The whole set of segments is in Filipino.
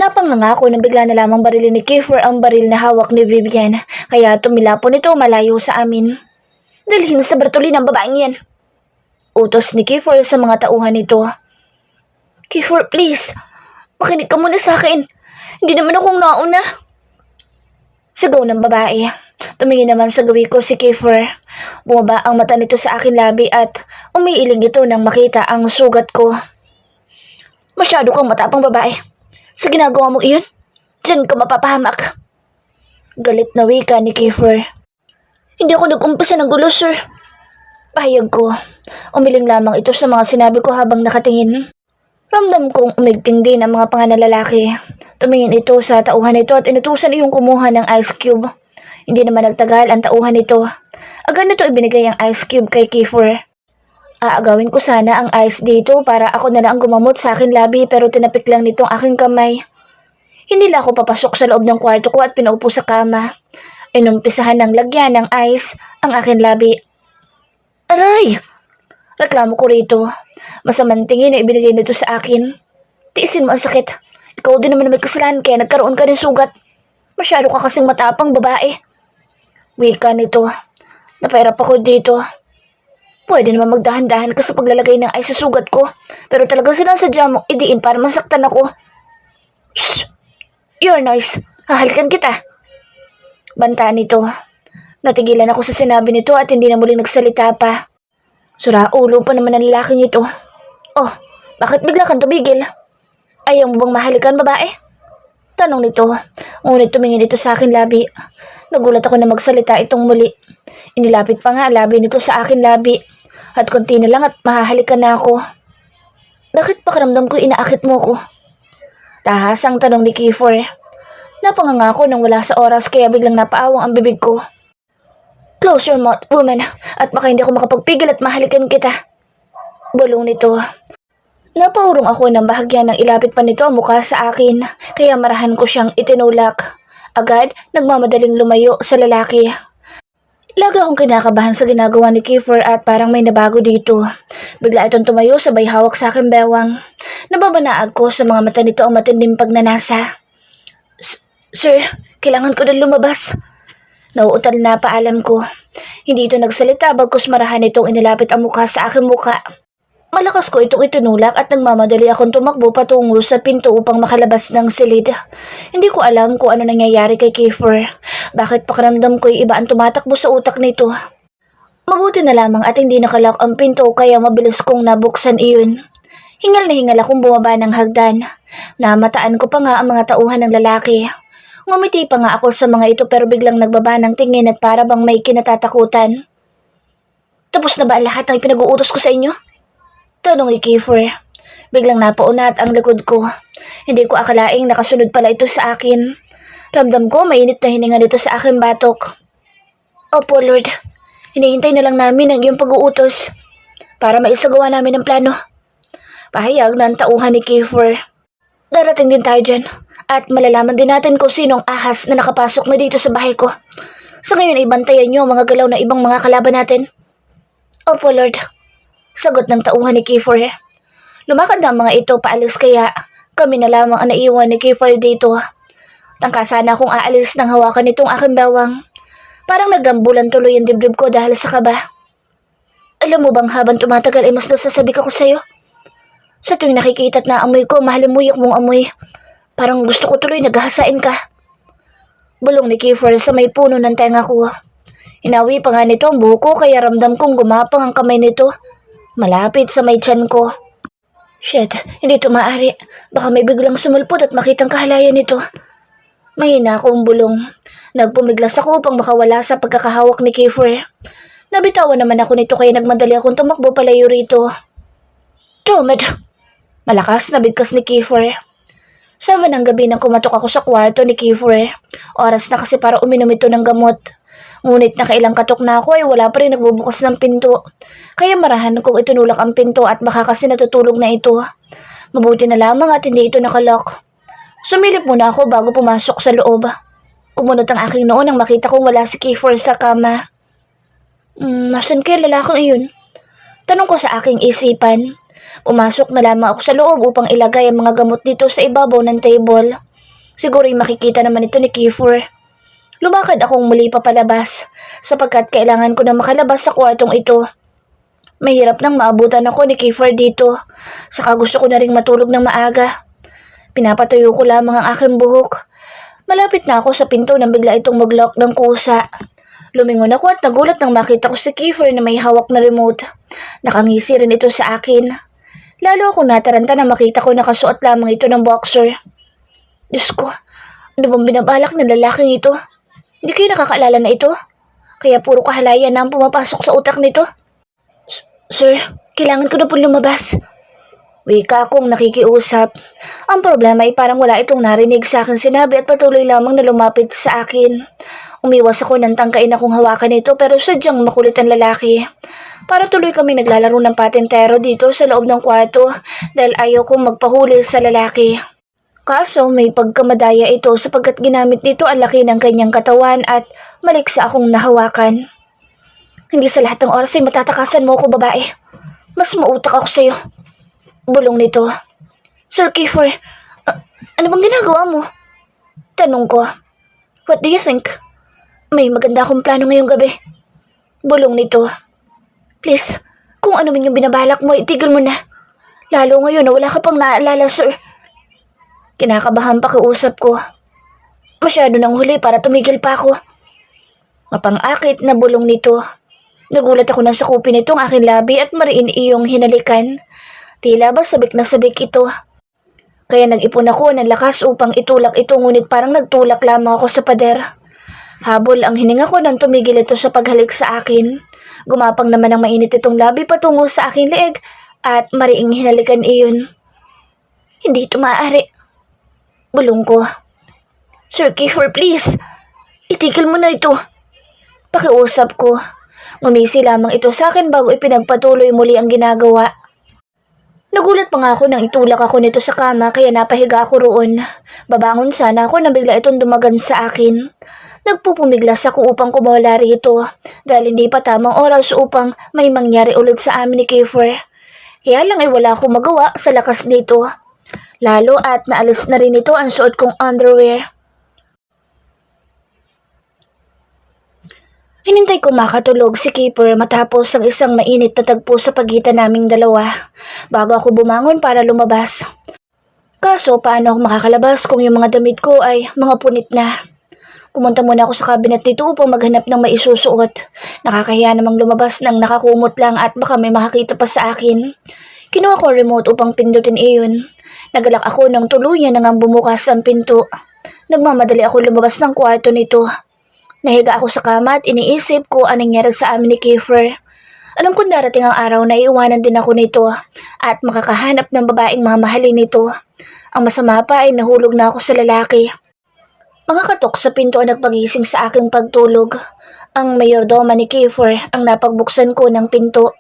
Napanganga nang bigla na lamang barilin ni Kiefer ang baril na hawak ni Vivian, kaya tumilapon ito malayo sa amin. Dalhin sa Bertolin ang babaeng yan. Utos ni Kiefer sa mga tauhan nito. Kiefer, please. Makinig ka muna sa akin. Hindi naman akong nauna. Sigaw ng babae. Tumingin naman sa gawi ko si Kiefer. Bumaba ang mata nito sa akin labi at umiiling ito nang makita ang sugat ko. Masyado kang matapang babae. Sa ginagawa mo iyon, diyan ka mapapahamak. Galit na wika ni Kiefer. Hindi ako nag-umpisa ng gulo, sir. Pahayag ko. Umiling lamang ito sa mga sinabi ko habang nakatingin. Ramdam kong umigting din ang mga panganlalaki. Tumingin ito sa tauhan nito at inutusan iyong kumuha ng ice cube. Hindi naman nagtagal ang tauhan nito. Agad nito ibinigay ang ice cube kay Kiefer. Aagawin ko sana ang ice dito para ako na lang ang gumamot sa akin labi pero tinapik lang nitong aking kamay. Hindi lang ako papasok sa loob ng kwarto ko at pinaupo sa kama. Inumpisahan ng lagyan ng ice ang aking labi. Aray! Reklamo ko rito. Masamang tingin na ibinigay nito sa akin. Tiisin mo ang sakit. Ikaw din naman may kasalanan kaya nagkaroon ka ng sugat. Masyado ka kasing matapang babae. Wika nito. Napairap ako dito. Pwede naman magdahan-dahan ka sa paglalagay ng ice sa sugat ko. Pero talagang sinasadya mong idiin para masaktan ako. Shh! You're nice. Hahalikan kita. Banta nito. Natigilan ako sa sinabi nito at hindi na muling nagsalita pa. Sura ulo pa naman ang lalaking ito. Oh, bakit bigla kang tumigil? Ayaw mo bang mahalikan, babae? Tanong nito. Ngunit tumingin ito sa akin labi. Nagulat ako na magsalita itong muli. Inilapit pa nga labi nito sa akin labi. At konti na lang at mahahalikan na ako. Bakit pakiramdam ko inaakit mo ko? Tahas ang tanong ni Kiefer. Napanganga ako nang wala sa oras kaya biglang napaawang ang bibig ko. Close your mouth, woman, at baka hindi ako makapagpigil at mahalikan kita. Bulong nito. Napaurong ako nang bahagya nang ilapit pa nito ang mukha sa akin, kaya marahan ko siyang itinulak. Agad, nagmamadaling lumayo sa lalaki. Lagi akong kinakabahan sa ginagawa ni Kiefer at parang may nabago dito. Bigla itong tumayo sabay hawak sa akin bewang. Nababanaag ko sa mga mata nito ang matinding pagnanasa. Sir, kailangan ko na lumabas. Nauutal na paalam ko. Hindi ito nagsalita bagkus marahan itong inilapit ang mukha sa aking mukha. Malakas ko itong itinulak at nagmamadali akong tumakbo patungo sa pinto upang makalabas ng silid. Hindi ko alam kung ano nangyayari kay Kiefer. Bakit pakiramdam ko'y iba ang tumatakbo sa utak nito. Mabuti na lamang at hindi nakalak ang pinto kaya mabilis kong nabuksan iyon. Hingal na hingal akong bumaba ng hagdan. Namataan ko pa nga ang mga tauhan ng lalaki. Ngumiti pa nga ako sa mga ito pero biglang nagbaba ng tingin at para bang may kinatatakutan. Tapos na ba ang lahat ng pinag-uutos ko sa inyo? Tanong ni Kiefer. Biglang napaunat ang likod ko. Hindi ko akalaing nakasunod pala ito sa akin. Ramdam ko mainit na hininga dito sa aking batok. Opo, Lord. Hinihintay na lang namin ang iyong pag-uutos para maisagawa namin ang plano. Pahayag ng tauhan ni Kiefer. Darating din tayo dyan at malalaman din natin kung sinong ahas na nakapasok na dito sa bahay ko. Sa ngayon ay bantayan niyo ang mga galaw na ibang mga kalaban natin. Opo, Lord. Sagot ng tauhan ni Kiefer. Lumakad na ang mga ito paalis kaya kami na lamang ang naiwan ni Kiefer dito. Tangka sana akong aalis nang hawakan nitong aking bawang. Parang nagrambulan tuloy ang dibdib ko dahil sa kaba. Alam mo bang habang tumatagal ay mas nasasabi ko sa'yo? Sa tuwing nakikita at naamoy ko, mahalimuyok mong amoy. Parang gusto ko tuloy naghahasain ka. Bulong ni Kiefer sa may puno ng tenga ko. Hinawi pa nga nito ang buhok ko kaya ramdam kong gumapang ang kamay nito. Malapit sa may tiyan ko. Shit, hindi ito maaari. Baka may biglang sumulpot at makitang kahalayan nito. Mahina akong bulong. Nagpumiglas ako upang makawala sa pagkakahawak ni Kiefer. Nabitawan naman ako nito kaya nagmadali akong tumakbo palayo rito. Tumad! Malakas na bigkas ni Kiefer. 7 ng gabi nang kumatok ako sa kwarto ni Kiefer. Oras na kasi para uminom ito ng gamot. Ngunit nakailang katok na ako ay wala pa rin nagbubukas ng pinto. Kaya marahan kong itinulak ang pinto at baka kasi natutulog na ito. Mabuti na lamang at hindi ito nakalock. Sumilip muna ako bago pumasok sa loob. Kumunot ang aking noon nang makita kong wala si Kiefer sa kama. Nasaan kaya lalaking iyon? Tanong ko sa aking isipan. Pumasok na lamang ako sa loob upang ilagay ang mga gamot dito sa ibabaw ng table. Siguro'y makikita naman ito ni Kiefer. Lumakad akong muli papalabas sapagkat kailangan ko na makalabas sa kwartong ito. Mahirap nang maabutan ako ni Kiefer dito. Saka gusto ko na ring matulog ng maaga. Pinapatuyo ko lamang ang aking buhok. Malapit na ako sa pinto nang bigla itong mag-lock ng kusa. Lumingon ako at nagulat nang makita ko si Kiefer na may hawak na remote. Nakangisi rin ito sa akin. Lalo akong nataranta na makita ko nakasuot lamang ito ng boxer. Diyos ko, ano bang binabalak ng lalaking ito? Hindi kayo nakakaalala na ito? Kaya puro kahalayan na ang pumapasok sa utak nito. Sir, kailangan ko na po lumabas. Wika akong nakikiusap. Ang problema ay parang wala itong narinig sa akin sinabi at patuloy lamang na lumapit sa akin. Umiwas ako nang tangkain akong hawakan ito pero sadyang makulit ang lalaki. Para tuloy kami naglalaro ng patintero dito sa loob ng kwarto dahil ayaw kong magpahuli sa lalaki. Kaso may pagkamadaya ito sapagkat ginamit nito ang laki ng kanyang katawan at maliksa akong nahawakan. Hindi sa lahat ng oras ay matatakasan mo ako, babae. Mas mautak ako sa'yo. Bulong nito. Sir Kiefer, ano bang ginagawa mo? Tanong ko. What do you think? May maganda akong plano ngayong gabi. Bulong nito. Please, kung ano man yung binabalak mo, itigil mo na. Lalo ngayon na wala ka pang naalala, sir. Kinakabahan pa kausap ko. Masyado nang huli para tumigil pa ako. Mapang-akit na bulong nito. Nagulat ako nang sakupin itong aking labi at mariin iyong hinalikan. Tila ba sabik na sabik ito. Kaya nag-ipon ako ng lakas upang itulak ito ngunit parang nagtulak lamang ako sa pader. Habol ang hininga ko nang tumigil ito sa paghalik sa akin. Gumapang naman ang mainit itong labi patungo sa aking leeg at mariing hinalikan iyon. Hindi ito maaari. Bulong ko. Sir Kiefer, please. Itigil mo na ito. Pakiusap ko. Ngumisi lamang ito sa akin bago ipinagpatuloy muli ang ginagawa. Nagulat pa nga ako nang itulak ako nito sa kama kaya napahiga ako roon. Babangon sana ako nang bigla itong dumagan sa akin. Nagpupumiglas ako upang kumawala rito dahil hindi pa tamang oras upang may mangyari ulit sa amin ni Kiefer. Kaya lang ay wala akong magawa sa lakas nito. Lalo at naalis na rin ito ang suot kong underwear. Hinintay ko makatulog si Kiefer matapos ang isang mainit na tagpo sa pagitan naming dalawa bago ako bumangon para lumabas. Kaso paano ako makakalabas kung yung mga damit ko ay mga punit na? Pumunta muna ako sa cabinet nito upang maghanap ng maisusuot. Nakakahiya namang lumabas nang nakakumot lang at baka may makakita pa sa akin. Kinuha ko ang remote upang pindutin iyon. Nagalak ako nang tuluyan nang bumukas ang pinto. Nagmamadali ako lumabas ng kwarto nito. Nahiga ako sa kama at iniisip ko anong nangyari sa amin ni Kiefer. Alam kong darating ang araw na iiwanan din ako nito at makakahanap ng babaeng mamahalin nito. Ang masama pa ay nahulog na ako sa lalaki. Mga katok sa pinto ang nagpagising sa aking pagtulog. Ang mayordoma ni Kiefer ang napagbuksan ko ng pinto.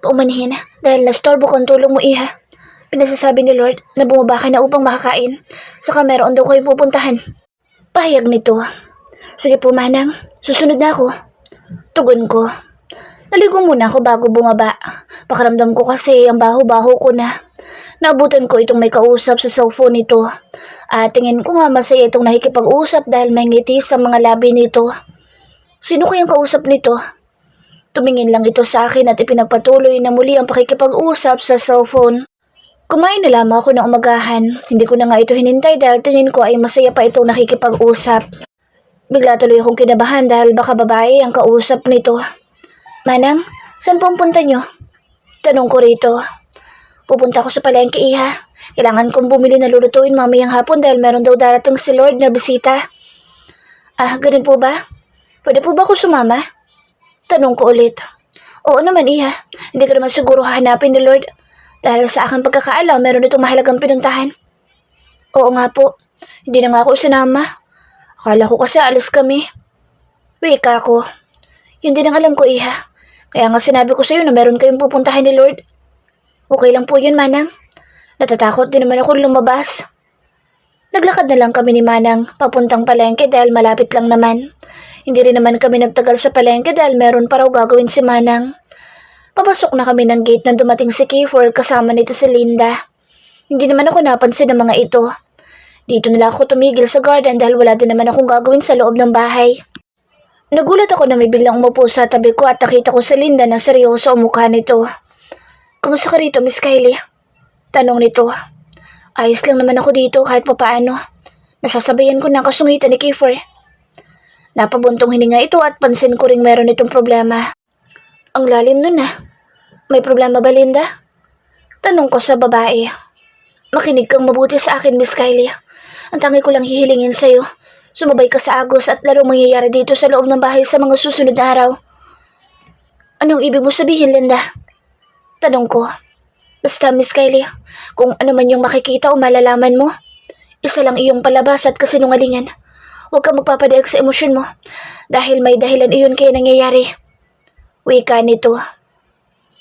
Umanhin dahil nastorbo ko ang tulog mo, iha. Pinasasabi ni Lord na bumaba ka na upang makakain. Saka meron daw kayo pupuntahan. Pahayag nito. Sige po, manang. Susunod na ako. Tugon ko. Naligo muna ako bago bumaba. Pakiramdam ko kasi ang baho-baho ko na. Naabutan ko itong may kausap sa cellphone nito. At tingin ko nga masaya itong nakikipag-usap dahil may ngiti sa mga labi nito. Sino kayang kausap nito? Tumingin lang ito sa akin at ipinagpatuloy na muli ang pakikipag-usap sa cellphone. Kumain na lamang ako ng umagahan. Hindi ko na nga ito hinintay dahil tingin ko ay masaya pa itong nakikipag-usap. Bigla tuloy akong kinabahan dahil baka babae ang kausap nito. Manang, saan pupunta nyo? Tanong ko rito. Pupunta ako sa palengke, iha. Kailangan kong bumili na lulutuin mamayang hapon dahil meron daw darating si Lord na bisita. Ah, ganun po ba? Pwede po ba ako sumama? Tanong ko ulit. Oo naman, iha. Hindi ko naman siguro hahanapin ni Lord. Dahil sa aking pagkakaalam, meron itong mahalagang pinuntahan. Oo nga po. Hindi na nga ako sinama. Akala ko kasi alis kami. Wika ko. Yun din ang alam ko, iha. Kaya nga sinabi ko sa'yo na meron kayong pupuntahan ni Lord. Okay lang po yun, manang. Natatakot din naman ako lumabas. Naglakad na lang kami ni Manang papuntang palengke dahil malapit lang naman. Hindi rin naman kami nagtagal sa palengke dahil meron pa raw gagawin si Manang. Papasok na kami ng gate nang dumating si Kiefer kasama nito si Linda. Hindi naman ako napansin ng mga ito. Dito na lang ako tumigil sa garden dahil wala din naman akong gagawin sa loob ng bahay. Nagulat ako na may biglang umupo sa tabi ko at nakita ko sa Linda na seryoso ang mukha nito. "Kumusta ka rito, Miss Kylie?" Tanong nito. "Ayos lang naman ako dito kahit papaano. Nasasabayan ko na ang kasungitan ni Kiefer." Napabuntong hininga ito at pansin ko ring meron itong problema. "Ang lalim nun ah. May problema ba, Linda?" Tanong ko sa babae. "Makinig kang mabuti sa akin, Miss Kylie. Ang tangi ko lang hihilingin sa'yo. Sumabay ka sa agos at laro mangyayari dito sa loob ng bahay sa mga susunod na araw." "Anong ibig mo sabihin, Linda?" Tanong ko. "Basta, Miss Kylie, kung ano man yung makikita o malalaman mo, isa lang iyong palabas at kasinungalingan. Huwag kang magpapadaig sa emosyon mo dahil may dahilan iyon kaya nangyayari." Wika nito.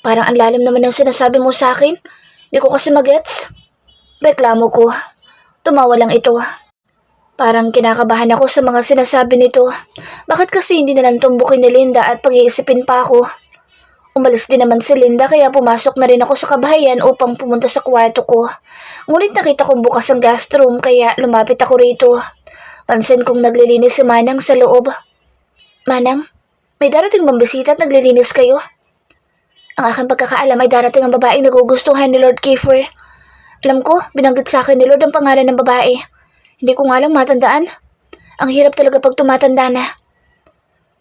"Parang ang lalim naman ng sinasabi mo sa akin. Di ko kasi magets." Reklamo ko. Tumawa lang ito. Parang kinakabahan ako sa mga sinasabi nito. Bakit kasi hindi nalang tumbukin ni Linda at pag-iisipin pa ako? Umalis din naman si Linda kaya pumasok na rin ako sa kabahayan upang pumunta sa kwarto ko. Ngunit nakita kong bukas ang guest room kaya lumapit ako rito. Pansin kong naglilinis si Manang sa loob. "Manang, may darating bang bisita at naglilinis kayo?" "Ang aking pagkakaalam ay darating ang babaeng nagugustuhan ni Lord Kiefer. Alam ko, binanggit sa akin ni Lord ang pangalan ng babae. Hindi ko nga lang matandaan. Ang hirap talaga pag tumatanda na."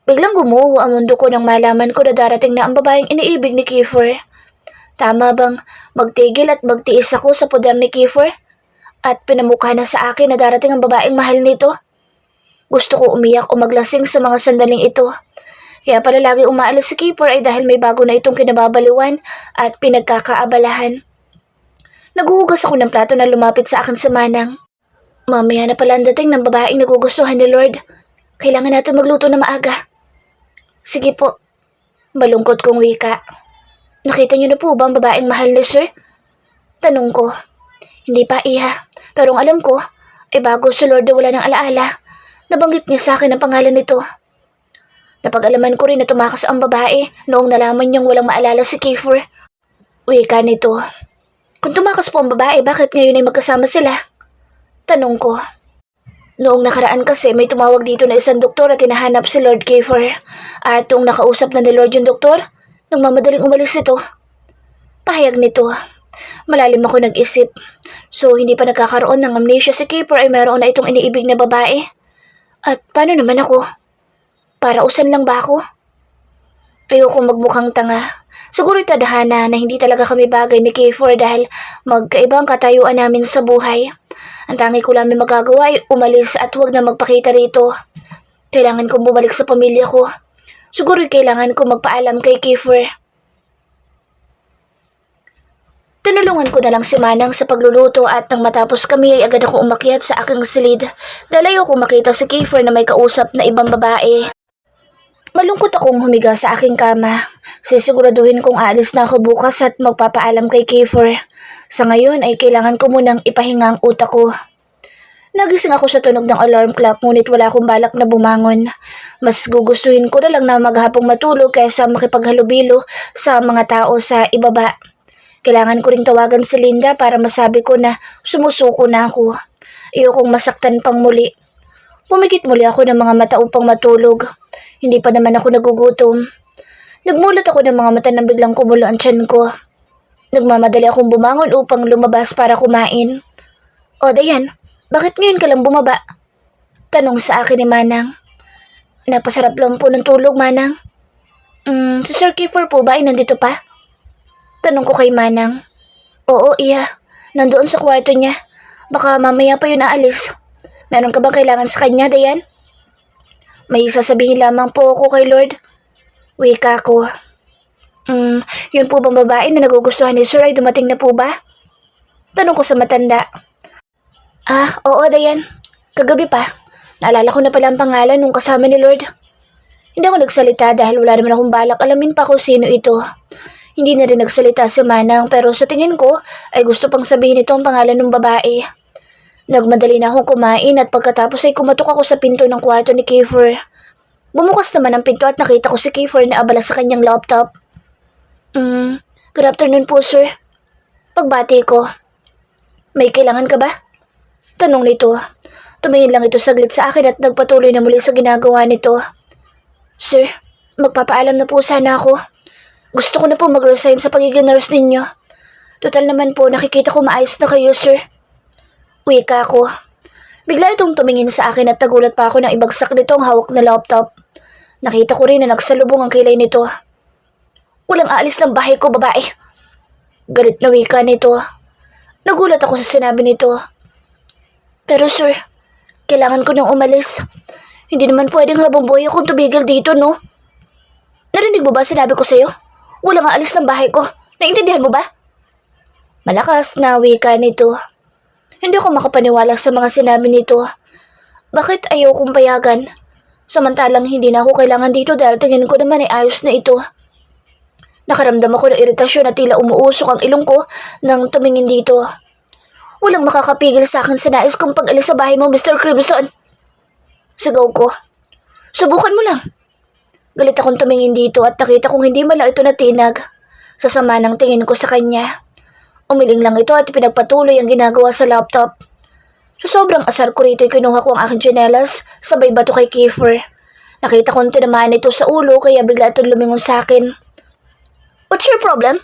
Biglang gumuho ang mundo ko nang malaman ko na darating na ang babaeng iniibig ni Kiefer. Tama bang magtigil at magtiis ako sa poder ni Kiefer? At pinamukha na sa akin na darating ang babaeng mahal nito? Gusto ko umiyak o maglasing sa mga sandaling ito. Kaya pala lagi umaalis si Kiefer ay dahil may bago na itong kinababaliwan at pinagkakaabalahan. Naguhugas ako ng plato na lumapit sa akin sa Manang. "Mamaya na pala ang dating ng babaeng nagugustuhan ni Lord. Kailangan natin magluto na maaga." "Sige po." Malungkot kong wika. "Nakita niyo na po ba ang babaeng mahal ni Sir?" Tanong ko. "Hindi pa, iha. Pero ang alam ko ay bago si Lord na wala ng alaala. Nabanggit niya sa akin ang pangalan nito." Napag-alaman ko rin na tumakas ang babae noong nalaman niyang walang maalala si Kiefer. Wika nito. "Kung tumakas po ang babae, bakit ngayon ay magkasama sila?" Tanong ko. "Noong nakaraan kasi may tumawag dito na isang doktor at hinahanap si Lord Kiefer. At nung nakausap na ni Lord yung doktor, nagmamadaling umalis ito." Pahayag nito. Malalim ako nag-isip. So hindi pa nagkakaroon ng amnesia si Kiefer ay meron na itong iniibig na babae. At paano naman ako? Para usan lang ba ako? Ayoko magmukhang tanga. Siguro itadhana na hindi talaga kami bagay ni Kiefer dahil magkaibang katayuan namin sa buhay. Ang tangi ko lang may magagawa ay umalis at huwag na magpakita rito. Kailangan kong bumalik sa pamilya ko. Siguro kailangan ko magpaalam kay Kiefer. Tinulungan ko na lang si Manang sa pagluluto at nang matapos kami ay agad ako umakyat sa aking silid dahil ayoko makita si Kiefer na may kausap na ibang babae. Malungkot akong humiga sa aking kama. Sisiguraduhin kong aalis na ako bukas at magpapaalam kay Kiefer. Sa ngayon ay kailangan ko munang ipahinga ang utak ko. Nagising ako sa tunog ng alarm clock ngunit wala akong balak na bumangon. Mas gugustuhin ko na lang na maghapong matulog kaysa makipaghalubilo sa mga tao sa ibaba. Kailangan ko ring tawagan si Linda para masabi ko na sumusuko na ako. Ayokong masaktan pang muli. Pumikit muli ako ng mga mata upang matulog. Hindi pa naman ako nagugutom. Nagmulat ako ng mga mata nang biglang kumulo ang tiyan ko. Nagmamadali akong bumangon upang lumabas para kumain. "O, Dayan, bakit ngayon ka lang bumaba?" Tanong sa akin ni Manang. "Napasarap lang po ng tulog, Manang." Si Sir Kiefer po ba ay nandito pa?" Tanong ko kay Manang. "Oo, iya. Nandoon sa kwarto niya. Baka mamaya pa yun aalis. Meron ka bang kailangan sa kanya, Dayan?" "May sasabihin lamang po ako kay Lord." Wika ko. Yun po bang babae na nagugustuhan ni Sir ay dumating na po ba?" Tanong ko sa matanda. Oo, Dayan. Kagabi pa. Naalala ko na pala ang pangalan nung kasama ni Lord." Hindi ako nagsalita dahil wala naman akong balak alamin pa kung sino ito. Hindi na rin nagsalita si Manang pero sa tingin ko ay gusto pang sabihin ito ang pangalan ng babae. Nagmadali na akong kumain at pagkatapos ay kumatok ako sa pinto ng kwarto ni Kiefer. Bumukas naman ang pinto at nakita ko si Kiefer na abala sa kanyang laptop. Good afternoon po, sir." Pagbati ko. "May kailangan ka ba?" Tanong nito. Tumingin lang ito saglit sa akin at nagpatuloy na muli sa ginagawa nito. Sir, magpapaalam na po sana ako. Gusto ko na po mag-resign sa pagiging nurse ninyo. Total naman po, nakikita ko maayos na kayo, sir. Wika ko. Bigla itong tumingin sa akin at nagulat pa ako nang ibagsak nito ang hawak na laptop. Nakita ko rin na nagsalubong ang kilay nito. Walang aalis ng bahay ko, babae. Galit na wika nito. Nagulat ako sa sinabi nito. Pero sir, kailangan ko nang umalis. Hindi naman pwedeng habang buhay akong tumigil dito, no? Narinig mo ba sinabi ko sa'yo? Walang aalis ng bahay ko. Naintindihan mo ba? Malakas na wika nito. Hindi ako makapaniwala sa mga sinabi nito. Bakit ayaw kong payagan? Samantalang hindi na ako kailangan dito dahil tingin ko naman ay ayos na ito. Nakaramdam ako ng iritasyon at tila umuusok ang ilong ko nang tumingin dito. Walang makakapigil sa akin sa nais kong pag-alis sa bahay mo, Mr. Crimson. Sigaw ko. Subukan mo lang. Galit akong tumingin dito at nakita kong hindi man lang ito natinag. Sa sama ng tingin ko sa kanya. Umiling lang ito at pinagpatuloy ang ginagawa sa laptop. Sa sobrang asar ko rito, kinuha ko ang aking tsinelas, sabay bato kay Kiefer. Nakita kong tinamaan ito sa ulo kaya bigla itong lumingon sa akin. What's your problem?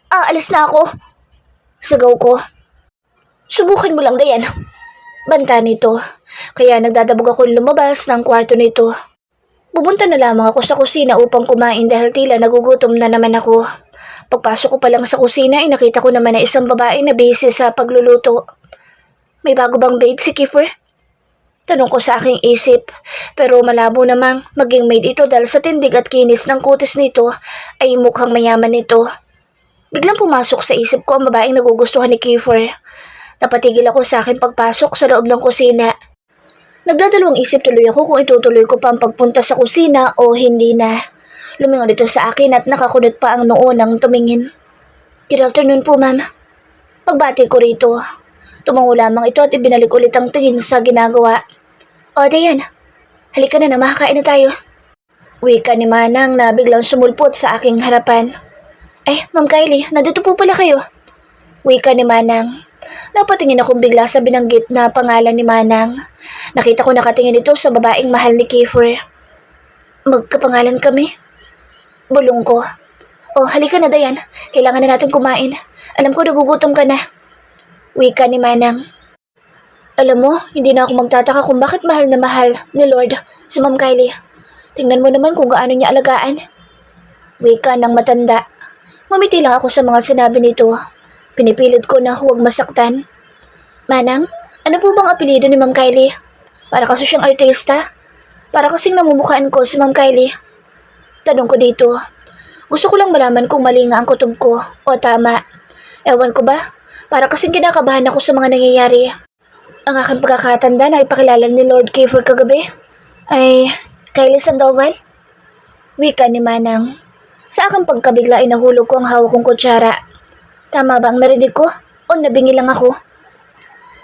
Alis na ako. Sigaw ko. Subukan mo lang, Dayan. Banta nito. Kaya nagdadabog akong lumabas ng kwarto nito. Pupunta na lamang ako sa kusina upang kumain dahil tila nagugutom na naman ako. Pagpasok ko pa lang sa kusina ay nakita ko naman na isang babae na busy sa pagluluto. May bago bang maid si Kiefer? Tanong ko sa aking isip, pero malabo namang maging maid ito dahil sa tindig at kinis ng kutis nito ay mukhang mayaman nito. Biglang pumasok sa isip ko ang babaeng nagugustuhan ni Kiefer. Napatigil ako sa aking pagpasok sa loob ng kusina. Nagdadalawang isip tuloy ako kung itutuloy ko pa ang pagpunta sa kusina o hindi na. Lumingon ito sa akin at nakakunot pa ang noo nang tumingin. Good afternoon po, ma'am. Pagbati ko rito. Tumango lamang ito at ibinalik ulit ang tingin sa ginagawa. O, Dayan, halika na makakain na tayo. Wika ni Manang na biglang sumulpot sa aking harapan. Ay, Ma'am Kylie, nandito po pala kayo. Wika ni Manang. Napatingin akong bigla sa binanggit na pangalan ni Manang. Nakita ko nakatingin ito sa babaeng mahal ni Kiefer. Magkapangalan kami? Bulong ko. Oh, halika na, Dayan. Kailangan na natin kumain. Alam ko nagugutom ka na. Wika ni Manang. Alam mo, hindi na ako magtataka kung bakit mahal na mahal ni Lord si Ma'am Kylie. Tingnan mo naman kung gaano niya alagaan. Wika ng matanda. Mamiti lang ako sa mga sinabi nito. Pinipilit ko na huwag masaktan. Manang, ano po bang apelyido ni Ma'am Kylie? Para kasi siyang artista? Para kasing namumukhaan ko si Ma'am Kylie. Tanong ko dito. Gusto ko lang malaman kung mali nga ang kutob ko o tama. Ewan ko ba? Para kasing kinakabahan ako sa mga nangyayari. Ang aking pagkakatanda na ipakilala ni Lord Kiefer kagabi ay Kylie Sandoval. Wika ni Manang. Sa aking pagkabigla ay nahulog ko ang hawak kong kutsara. Tama ba ang narinig ko? O nabingi lang ako?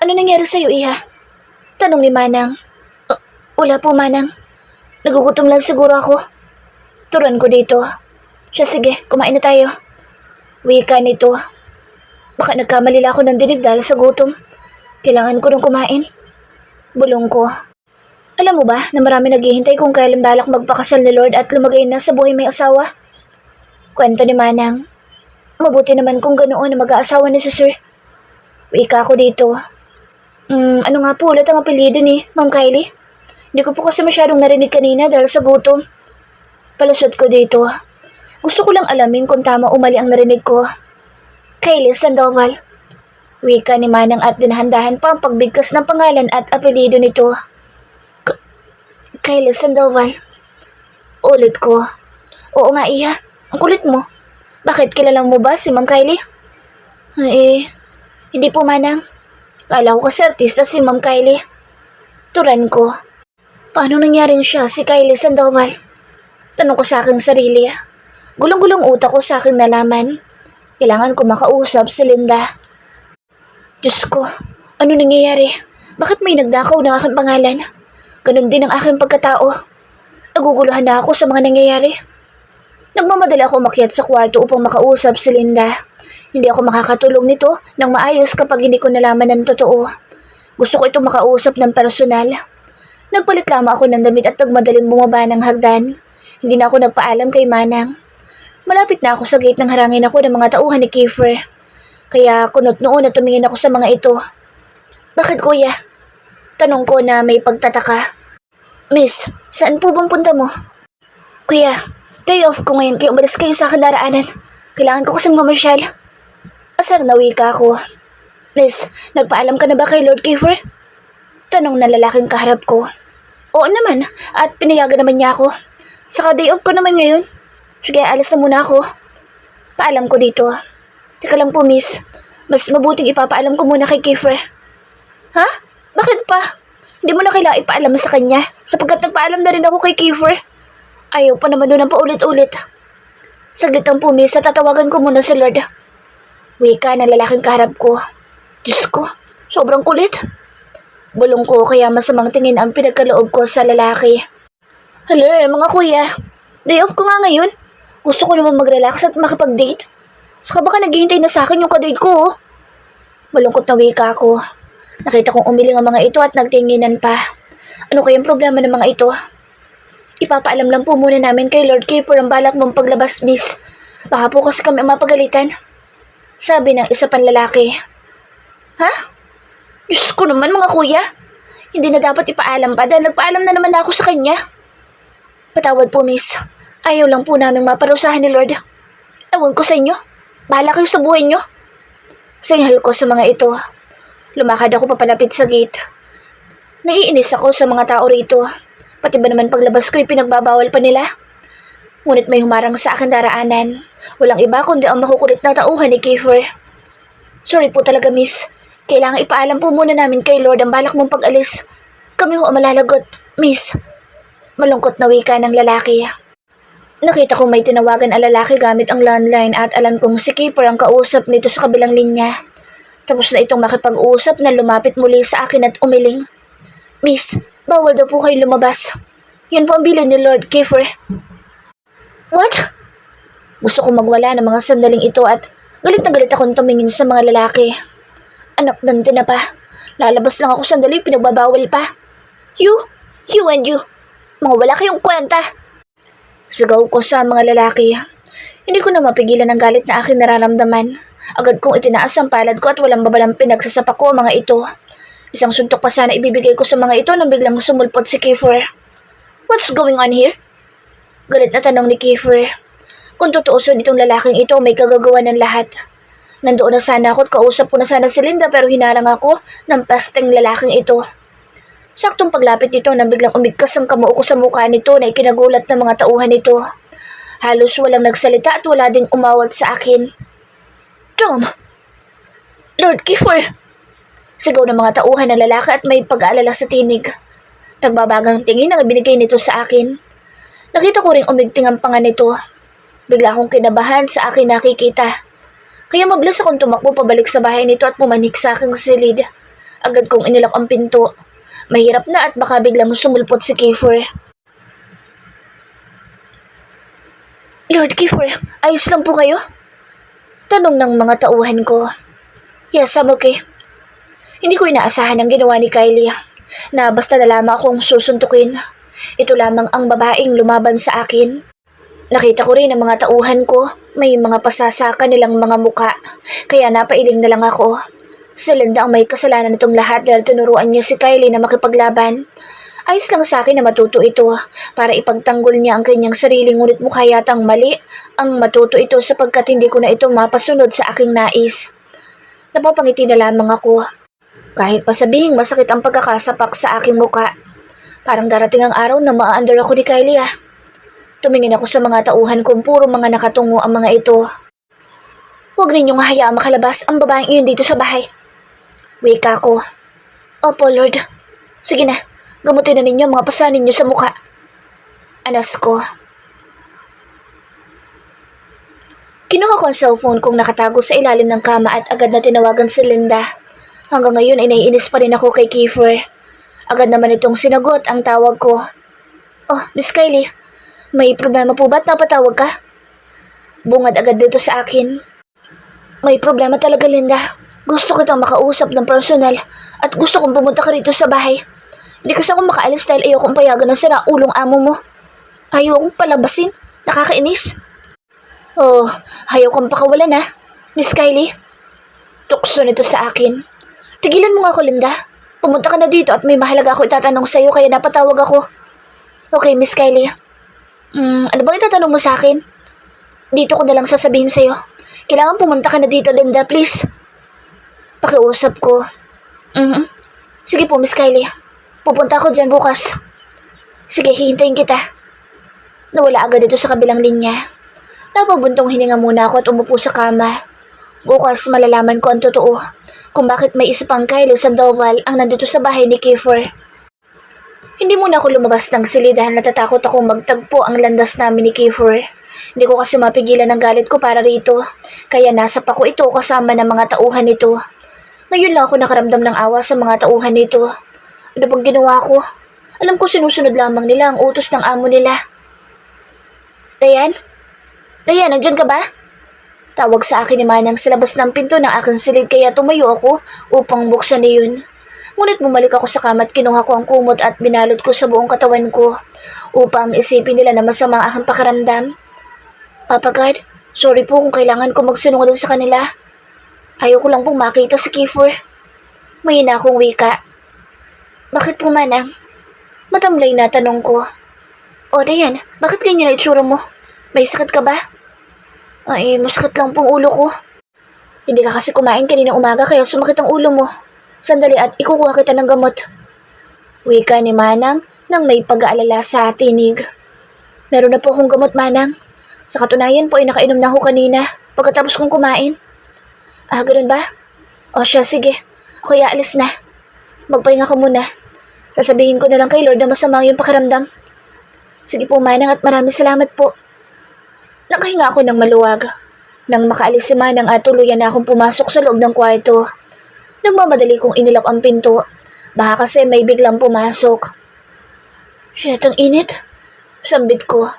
Ano nangyari sa'yo, Iha? Tanong ni Manang. Wala po, Manang. Nagugutom lang siguro ako. Turan ko dito. Siya, sige, kumain na tayo. Wika nito. Baka nagkamali lang ako ng dinig dahil sa gutom. Kailangan ko nung kumain. Bulong ko. Alam mo ba na marami naghihintay kung kailan balak magpakasal ni Lord at lumagay na sa buhay may asawa? Kwento ni Manang. Mabuti naman kung ganoon na mag-aasawa ni si Sir. Wika ko dito. Ano nga po ulit ang apelyido ni Ma'am Kylie? Hindi ko po kasi masyadong narinig kanina dahil sa gutom. Palusot ko dito. Gusto ko lang alamin kung tama o mali ang narinig ko. Kylie Sandoval. Wika ni Manang at dinahandahan pa ang pagbigkas ng pangalan at apelyido nito. Kylie Sandoval. Ulit ko. Oo nga, Iha. Ang kulit mo. Bakit kilala mo ba si Ma'am Kylie? Hindi po, Manang. Kala ko kasi artista si Ma'am Kylie. Turan ko. Paano nangyaring siya si Kylie Sandoval? Tanong ko sa aking sarili. Gulong-gulong utak ko sa aking nalaman. Kailangan ko makausap si Linda. Diyos ko, ano nangyayari? Bakit may nagdakaw ng aking pangalan? Ganon din ang aking pagkatao. Naguguluhan na ako sa mga nangyayari. Nagmamadali ako umakyat sa kwarto upang makausap si Linda. Hindi ako makakatulong nito ng maayos kapag hindi ko nalaman ng totoo. Gusto ko itong makausap ng personal. Nagpalit lamang ako ng damit at nagmadaling bumaba ng hagdan. Hindi na ako nagpaalam kay Manang. Malapit na ako sa gate nang harangin ako ng mga tauhan ni Kiefer. Kaya kunot noon na tumingin ako sa mga ito. Bakit kuya? Tanong ko na may pagtataka. Miss, saan po bang punta mo? Kuya, day off ko ngayon kaya umalis kayo sa akin daraanan. Kailangan ko kasing mamasyal. Asar na wika ko. Miss, nagpaalam ka na ba kay Lord Kiefer? Tanong na lalaking kaharap ko. Oo naman, at pinayagan naman niya ako. Saka day off ko naman ngayon. Sige, alis na muna ako. Paalam ko dito. Teka lang po, miss. Mas mabuting ipapaalam ko muna kay Kiefer. Ha? Bakit pa? Hindi mo na kailangan ipaalam sa kanya sapagkat nagpaalam na rin ako kay Kiefer. Ayaw pa naman doon ang paulit-ulit. Saglit lang po, miss, at tatawagan ko muna si Lord. Wika na lalaking kaharap ko. Diyos ko, sobrang kulit. Bulong ko kaya masamang tingin ang pinagkaloob ko sa lalaki. Hello, mga kuya. Day off ko nga ngayon. Gusto ko naman mag-relax at makipag-date. Saka baka naghihintay na sa akin yung kadate ko. Malungkot na wika ko. Nakita kong umiling ang mga ito at nagtinginan pa. Ano kayang problema ng mga ito? Ipapaalam lang po muna namin kay Lord Kiefer ang balak mong paglabas, miss. Baka po kasi kami mapagalitan. Sabi ng isa pang lalaki. Ha? Diyos ko naman mga kuya. Hindi na dapat ipaalam pa dahil nagpaalam na naman ako sa kanya. Patawad po, miss. Ayaw lang po namin maparusahan ni Lord. Ewan ko sa inyo. Bahala kayo sa buhay nyo. Singhal ko sa mga ito. Lumakad ako papalapit sa gate. Naiinis ako sa mga tao rito. Pati ba naman paglabas ko pinagbabawal pa nila? Ngunit may humarang sa akin daraanan. Walang iba kundi ang makukulit na tauhan ni Kiefer. Sorry po talaga, miss. Kailangan ipaalam po muna namin kay Lord ang balak mong pag-alis. Kami ho ang malalagot, miss. Malungkot na wika ng lalaki. Nakita ko may tinawagan ang lalaki gamit ang landline at alam kong si Kiefer ang kausap nito sa kabilang linya. Tapos na itong makipag-usap na lumapit muli sa akin at umiling. Miss, bawal daw po kayo lumabas. Yun po ang bilin ni Lord Kiefer. What? Gusto kong magwala ng mga sandaling ito at galit na galit akong tumingin sa mga lalaki. Anak ng tinapa. Lalabas lang ako sandali, pinagbabawal pa. You and you. Mga wala kayong kwenta. Sigaw ko sa mga lalaki. Hindi ko na mapigilan ang galit na aking nararamdaman. Agad kong itinaas ang palad ko at walang babalang pinagsasapa ko ang mga ito. Isang suntok pa sana ibibigay ko sa mga ito nang biglang sumulpot si Kiefer. What's going on here? Galit na tanong ni Kiefer. Kung tutuusin itong lalaking ito, may kagagawa ng lahat. Nandoon na sana ako at kausap ko na sana si Linda pero hinarang ako ng pasteng lalaking ito. Saktong paglapit nito nang biglang umigkas ang kamao ko sa mukha nito na ikinagulat ng mga tauhan nito. Halos walang nagsalita at wala ding umawat sa akin. Tom! Lord Kiefer! Sigaw ng mga tauhan ng lalaki at may pag-aalala sa tinig. Nagbabagang tingin ang ibinigay nito sa akin. Nakita ko ring umigting ang panga nito. Bigla akong kinabahan sa akin nakikita. Kaya mabilis akong tumakbo pabalik sa bahay nito at pumanik sa aking silid. Agad kong inilak ang pinto. Mahirap na at baka biglang sumulpot si Kiefer. Lord Kiefer, ayos lang po kayo? Tanong ng mga tauhan ko. Yes, I'm okay. Hindi ko inaasahan ang ginawa ni Kylie na basta na lamang akong susuntukin. Ito lamang ang babaeng lumaban sa akin. Nakita ko rin ang mga tauhan ko, may mga pasasaka nilang mga muka, kaya napailing na lang ako. Si Linda ang may kasalanan nitong lahat dahil tinuruan niya si Kylie na makipaglaban. Ayos lang sa akin na matuto ito para ipagtanggol niya ang kanyang sarili ngunit mukha yatang mali ang matuto ito sapagkat hindi ko na ito mapasunod sa aking nais. Napapangiti na lamang ako. Kahit pa sabihing masakit ang pagkakasapak sa aking muka. Parang darating ang araw na ma-under ako ni Kylie ah. Tumingin ako sa mga tauhan kung puro mga nakatungo ang mga ito. Huwag ninyong hayaang makalabas ang babaeng iyon dito sa bahay. Wika ko. Opo, Lord. Sige na, gamutin na ninyo ang mga pasa ninyo sa mukha. Anas ko. Kinuha ko ang cellphone kong nakatago sa ilalim ng kama at agad na tinawagan si Linda. Hanggang ngayon ay naiinis pa rin ako kay Kiefer. Agad naman itong sinagot ang tawag ko. Oh, Miss Kylie. May problema po ba't napatawag ka? Bungad agad dito sa akin. May problema talaga, Linda. Gusto kitang makausap ng personal at gusto kong pumunta ka rito sa bahay. Hindi kasi ako makaalis dahil ayokong payagan ng siraulong amo mo. Ayaw akong palabasin. Nakakainis. Oh, ayaw kang pakawalan ha, Miss Kylie. Tukso nito sa akin. Tigilan mo nga ako, Linda. Pumunta ka na dito at may mahalaga ako itatanong sa'yo kaya napatawag ako. Okay, Miss Kylie. Ano bang itatanong mo sa akin? Dito ko na lang sasabihin sa'yo. Kailangan pumunta ka na dito, Linda, please. Pakiusap ko. Sige po, Miss Kylie. Pupunta ako dyan bukas. Sige, hihintayin kita. Nawala agad ito sa kabilang linya. Napabuntong hininga muna ako at umupo sa kama. Bukas malalaman ko ang totoo kung bakit may isa pang Kylie Sandoval ang nandito sa bahay ni Kiefer. Hindi muna ako lumabas ng silid dahil natatakot akong magtagpo ang landas namin ni Kiefer. Hindi ko kasi mapigilan ang galit ko para rito, kaya nasa pa ko ito kasama ng mga tauhan nito. Ngayon lang ako nakaramdam ng awa sa mga tauhan nito. Ano bang ginawa ko? Alam ko sinusunod lamang nila ang utos ng amo nila. Dayan? Dayan, nandyan ka ba? Tawag sa akin ni Manang sa labas ng pinto ng aking silid kaya tumayo ako upang buksan niyon. Ngunit bumalik ako sa kama at kinuha ko ang kumot at binalot ko sa buong katawan ko upang isipin nila na masama ang aking pakiramdam. Papa God, sorry po kung kailangan ko magsinungaling sa kanila. Ayoko lang pong makita si Kiefer. May ina akong wika. Bakit po, Manang? Matamlay na tanong ko. O, Dayan, bakit ganyan na itsura mo? May sakit ka ba? Ay, masakit lang pong ulo ko. Hindi ka kasi kumain kanina umaga kaya sumakit ang ulo mo. Sandali at ikukuha kita ng gamot. Wika ni Manang nang may pag-aalala sa tinig. Meron na po akong gamot, Manang. Sa katunayan po ay nakainom na ako kanina pagkatapos kong kumain. Ah, ganun ba? O siya, sige. Okay, aalis na. Magpahinga ka muna. Sasabihin ko na lang kay Lord na masama yung pakiramdam. Sige po, Manang, at maraming salamat po. Nakahinga ako ng maluwag. Nang makaalis si Manang at tuluyan na akong pumasok sa loob ng kwarto. Nagmamadali kong inilak ang pinto. Baka kasi may biglang pumasok. Shit, ang init. Sambit ko.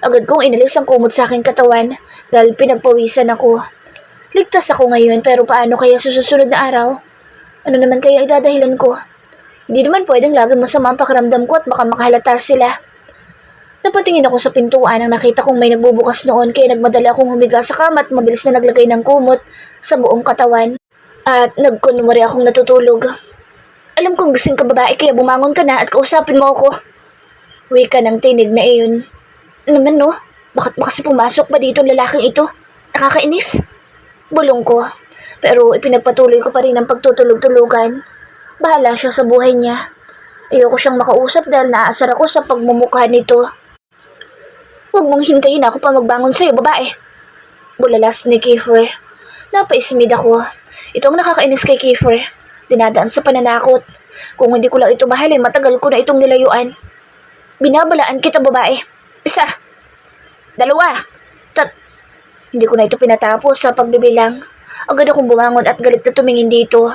Agad kong inalis ang kumot sa aking katawan dahil pinagpawisan ako. Ligtas ako ngayon pero paano kaya susunod na araw? Ano naman kaya idadahilan ko? Hindi naman pwedeng laging masama ang pakiramdam ko at baka makahalata sila. Napatingin ako sa pintuan nang nakita kong may nagbubukas noon kaya nagmadali akong humiga sa kama at mabilis na naglagay ng kumot sa buong katawan. At nagkunwari akong natutulog. Alam kong gising ka babae kaya bumangon ka na at kausapin mo ako. Wika ng tinig na iyon. Naman no, bakit ba kasi pumasok ba dito ang lalaking ito? Nakakainis. Bulong ko, pero ipinagpatuloy ko pa rin ang pagtutulog-tulugan. Bahala siya sa buhay niya. Ayoko siyang makausap dahil naaasar ako sa pagmumukha nito. Huwag mong hintayin ako pa magbangon sa'yo, babae. Bulalas ni Kiefer. Napaismid ako. Ito ang nakakainis kay Kiefer. Dinadaan sa pananakot. Kung hindi ko lang ito mahalin, matagal ko na itong nilayuan. Binabalaan kita, babae. Isa. Dalawa. Hindi ko na ito pinatapos sa pagbibilang. Agad akong bumangon at galit na tumingin dito.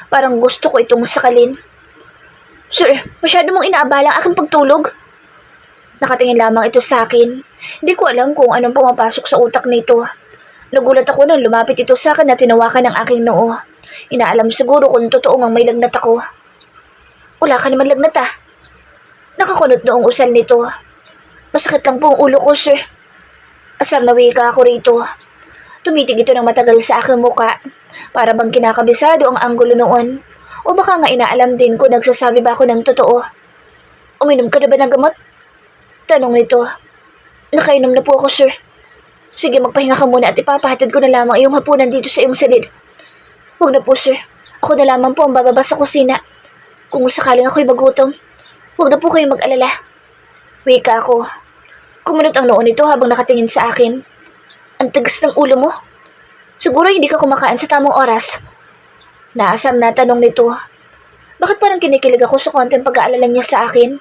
Parang gusto ko itong sakalin. Sir, masyado mong inaabala ang aking pagtulog. Nakatingin lamang ito sa akin. Hindi ko alam kung anong pumapasok sa utak nito. Nagulat ako nang lumapit ito sa akin at tinawakan ng aking noo. Inaalam siguro kung totoo ngang may lagnat ako. Wala ka naman lagnat ah. Nakakunot noong usal nito. Masakit lang po ang ulo ko, sir. Asar na wika ako rito. Tumitig ito ng matagal sa aking muka. Para bang kinakabisado ang anggulo noon. O baka nga inaalam din kung nagsasabi ba ako ng totoo. Uminom ka na ba ng gamot? Tanong nito. Nakainom na po ako, sir. Sige, magpahinga ka muna at ipapahatid ko na lamang iyong hapunan dito sa iyong silid. Huwag na po, sir. Ako na lamang po ang bababa sa kusina. Kung sakaling ako'y magutom, huwag na po kayong mag-alala. Wika ako. Kumunot ang noon nito habang nakatingin sa akin. Ang tagas ng ulo mo. Siguro hindi ka kumakain sa tamang oras. Naasam na tanong nito. Bakit parang kinikilig ako sa konting pag-aalala niya sa akin?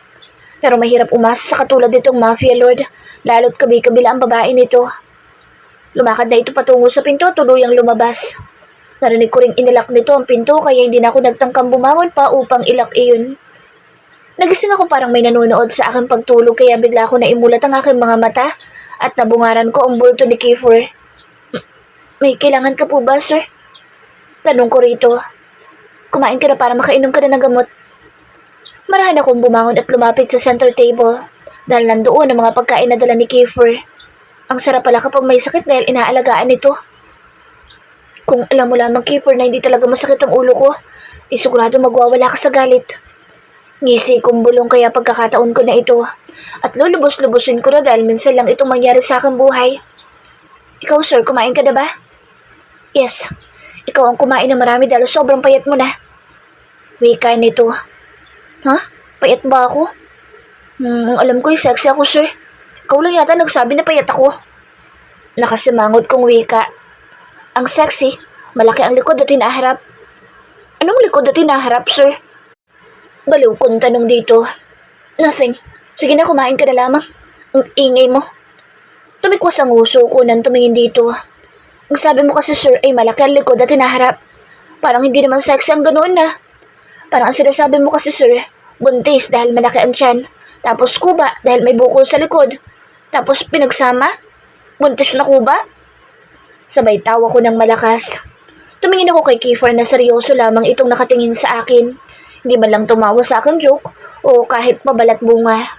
Pero mahirap umasa sa katulad nitong mafia lord, lalo't kabi-kabila ang babae nito. Lumakad na ito patungo sa pinto, tuluyang lumabas. Narinig ko ring inilak nito ang pinto kaya hindi na ako nagtangkang bumangon pa upang ilak iyon. Nagising ako parang may nanonood sa aking pagtulog kaya bigla ako naimulat ang aking mga mata at nabungaran ko ang bulto ni Kiefer. May kailangan ka po ba, sir? Tanong ko rito, kumain ka na para makainom ka na ng gamot. Marahan akong bumangon at lumapit sa center table dahil nandoon ang mga pagkain na dala ni Kiefer. Ang sarap pala kapag may sakit dahil inaalagaan nito. Kung alam mo lamang, Kiefer, na hindi talaga masakit ang ulo ko, sigurado magwawala ka sa galit. Ngisi kong bulong kaya pagkakataon ko na ito at lulubos-lubusin ko na dahil minsan lang itong mangyari sa aking buhay. Ikaw, sir, kumain ka na ba? Yes, ikaw ang kumain na marami dahil sobrang payat mo na. Wika nito. Ha? Payat ba ako? Alam ko yung sexy ako, sir. Ikaw lang yata nagsabi na payat ako. Nakasimangot kong wika. Ang sexy, malaki ang likod at hinaharap. Anong likod at hinaharap, sir? Baliw kong tanong dito. Nothing. Sige na, kumain ka na lamang. Ang ingay mo. Tumikwas ang uso ko nang tumingin dito. Ang sabi mo kasi, sir, ay malaki ang likod at hinaharap. Parang hindi naman sexy ang ganoon na. Parang ang sinasabi mo kasi, sir, buntis dahil malaki ang tiyan. Tapos kuba dahil may bukol sa likod. Tapos pinagsama, buntis na kuba. Sabay tawa ko ng malakas. Tumingin ako kay Kiefer na seryoso lamang itong nakatingin sa akin. Hindi man lang tumawa sa akin joke o kahit pabalat bunga.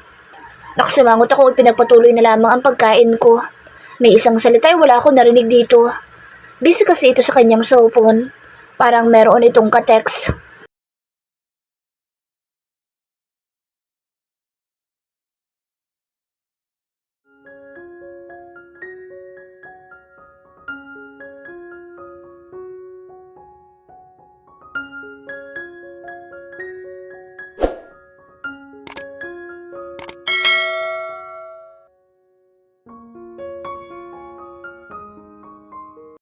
Nakasimangot ako at pinagpatuloy na lamang ang pagkain ko. May isang salita ay wala akong narinig dito. Busy kasi ito sa kanyang cellphone. Parang meron itong ka-text.